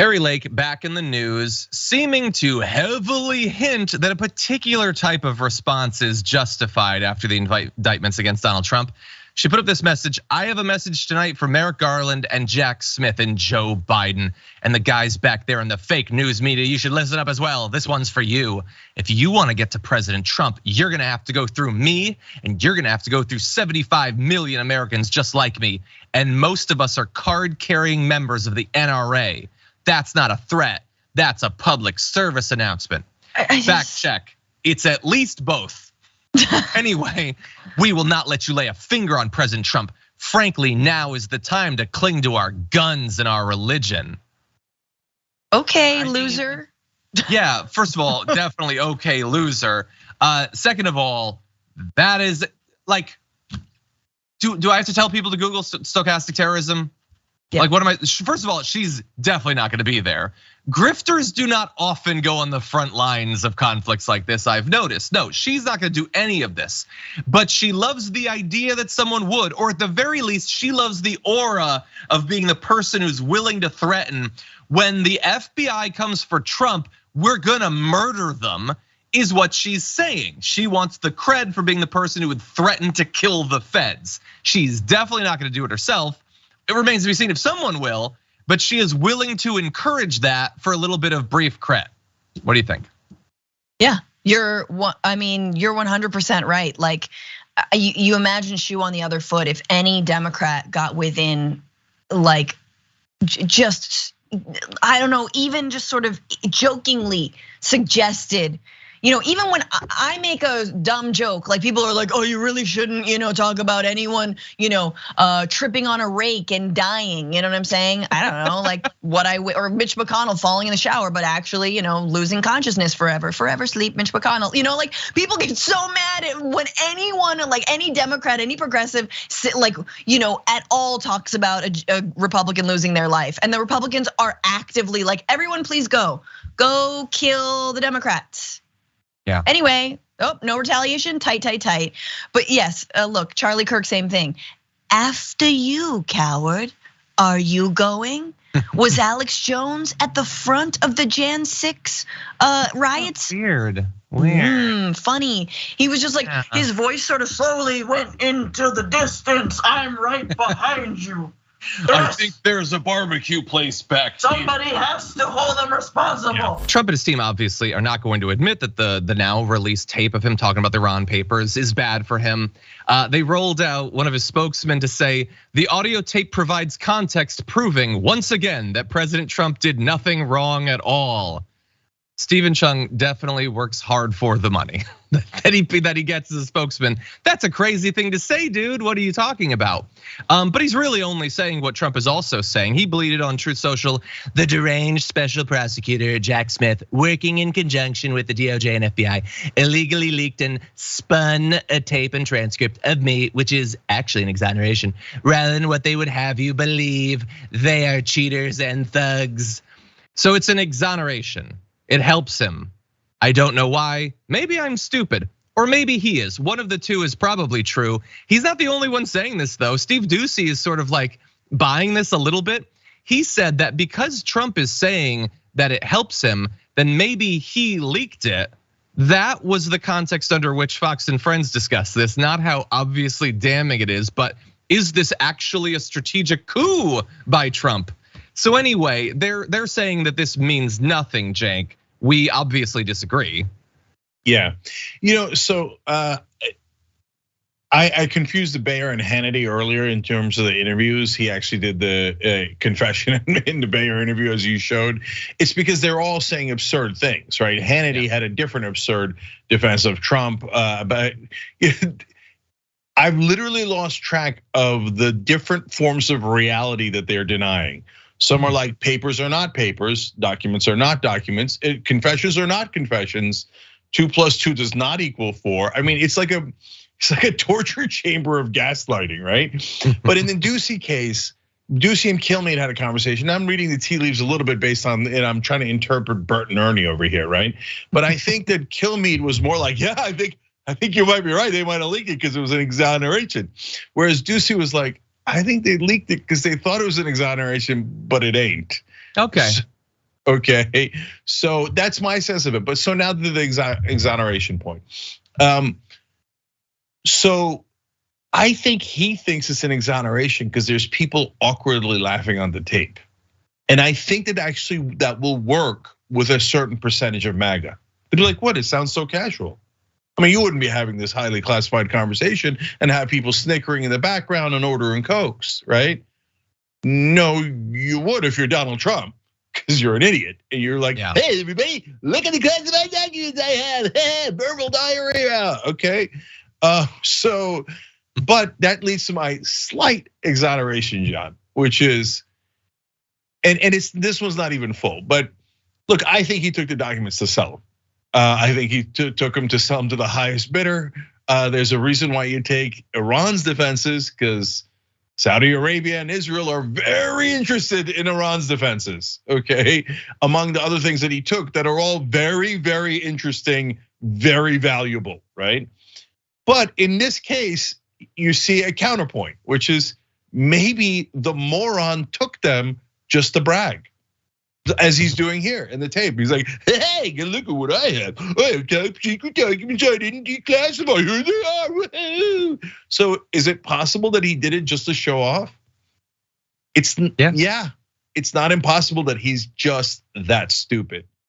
Kari Lake back in the news, seeming to heavily hint that a particular type of response is justified after the indictments against Donald Trump. She put up this message: I have a message tonight for Merrick Garland and Jack Smith and Joe Biden and the guys back there in the fake news media. You should listen up as well. This one's for you. If you want to get to President Trump, you're gonna have to go through me, and you're gonna have to go through 75 million Americans just like me. And most of us are card-carrying members of the NRA. That's not a threat. That's a public service announcement. Fact check. It's at least both. Anyway, we will not let you lay a finger on President Trump. Frankly, now is the time to cling to our guns and our religion. Okay, loser. Yeah, first of all, definitely okay, loser. Second of all, that is like, do I have to tell people to Google stochastic terrorism? Yeah. Like, what am I? First of all, she's definitely not gonna be there. Grifters do not often go on the front lines of conflicts like this, I've noticed. No, she's not gonna do any of this. But she loves the idea that someone would, or at the very least, she loves the aura of being the person who's willing to threaten. When the FBI comes for Trump, we're gonna murder them, is what she's saying. She wants the cred for being the person who would threaten to kill the feds. She's definitely not gonna do it herself. It remains to be seen if someone will, but she is willing to encourage that for a little bit of brief cred. What do you think? Yeah, you're 100% right. Like, you imagine shoe on the other foot if any Democrat got within, like, just, I don't know, even just sort of jokingly suggested. Even when I make a dumb joke, like people are like, "Oh, you really shouldn't, talk about anyone, tripping on a rake and dying." You know what I'm saying? I don't know, like or Mitch McConnell falling in the shower, but actually, losing consciousness forever sleep, Mitch McConnell. Like people get so mad when anyone, like any Democrat, any progressive, like at all talks about a Republican losing their life, and the Republicans are actively like, "Everyone, please go kill the Democrats." Yeah. Anyway, no retaliation, tight. But yes, look, Charlie Kirk, same thing. After you, coward, are you going? Was Alex Jones at the front of the Jan 6 riots? Weird. Funny. He was just like, his voice sort of slowly went into the distance. I'm right behind you. I think there's a barbecue place back here. Somebody has to hold them responsible. Yeah. Trump and his team obviously are not going to admit that the now released tape of him talking about the Iran papers is bad for him. They rolled out one of his spokesmen to say the audio tape provides context proving once again that President Trump did nothing wrong at all. Stephen Chung definitely works hard for the money that he gets as a spokesman. That's a crazy thing to say, dude. What are you talking about? But he's really only saying what Trump is also saying. He bleated on Truth Social, the deranged special prosecutor Jack Smith, working in conjunction with the DOJ and FBI, illegally leaked and spun a tape and transcript of me, which is actually an exoneration, rather than what they would have you believe. They are cheaters and thugs. So it's an exoneration. It helps him. I don't know why. Maybe I'm stupid, or maybe he is. One of the two is probably true. He's not the only one saying this though. Steve Doocy is sort of like buying this a little bit. He said that because Trump is saying that it helps him, then maybe he leaked it. That was the context under which Fox and Friends discussed this, not how obviously damning it is, but is this actually a strategic coup by Trump? So anyway, they're saying that this means nothing, Cenk. We obviously disagree. Yeah, so I confused the Bayer and Hannity earlier in terms of the interviews. He actually did the confession in the Bayer interview, as you showed. It's because they're all saying absurd things, right? Hannity had a different absurd defense of Trump, but I've literally lost track of the different forms of reality that they're denying. Some are like papers are not papers, documents are not documents, confessions are not confessions. 2 + 2 does not equal 4. I mean, it's like a torture chamber of gaslighting, right? But in the Doocy case, Doocy and Kilmeade had a conversation. I'm reading the tea leaves a little bit based on, and I'm trying to interpret Bert and Ernie over here, right? But I think that Kilmeade was more like, yeah, I think you might be right. They might have leaked it because it was an exoneration. Whereas Doocy was like, I think they leaked it because they thought it was an exoneration, but it ain't. Okay. Okay, so that's my sense of it. But so now to the exoneration point. So I think he thinks it's an exoneration because there's people awkwardly laughing on the tape. And I think that actually that will work with a certain percentage of MAGA. They'd be like, what, it sounds so casual. I mean, you wouldn't be having this highly classified conversation and have people snickering in the background and ordering Cokes, right? No, you would if you're Donald Trump, because you're an idiot. And you're like, hey, everybody, look at the classified documents I have. Hey, verbal diarrhea, okay? But that leads to my slight exoneration, John, which is, and this one's not even full, but look, I think he took the documents to sell them. I think he took them to sell them to the highest bidder. There's a reason why you take Iran's defenses, because Saudi Arabia and Israel are very interested in Iran's defenses, okay? Among the other things that he took that are all very, very interesting, very valuable, right? But in this case, you see a counterpoint, which is maybe the moron took them just to brag. As he's doing here in the tape, he's like, hey, look at what I have. I have top secret documents I didn't declassify. Here they are. So is it possible that he did it just to show off? It's not impossible that he's just that stupid.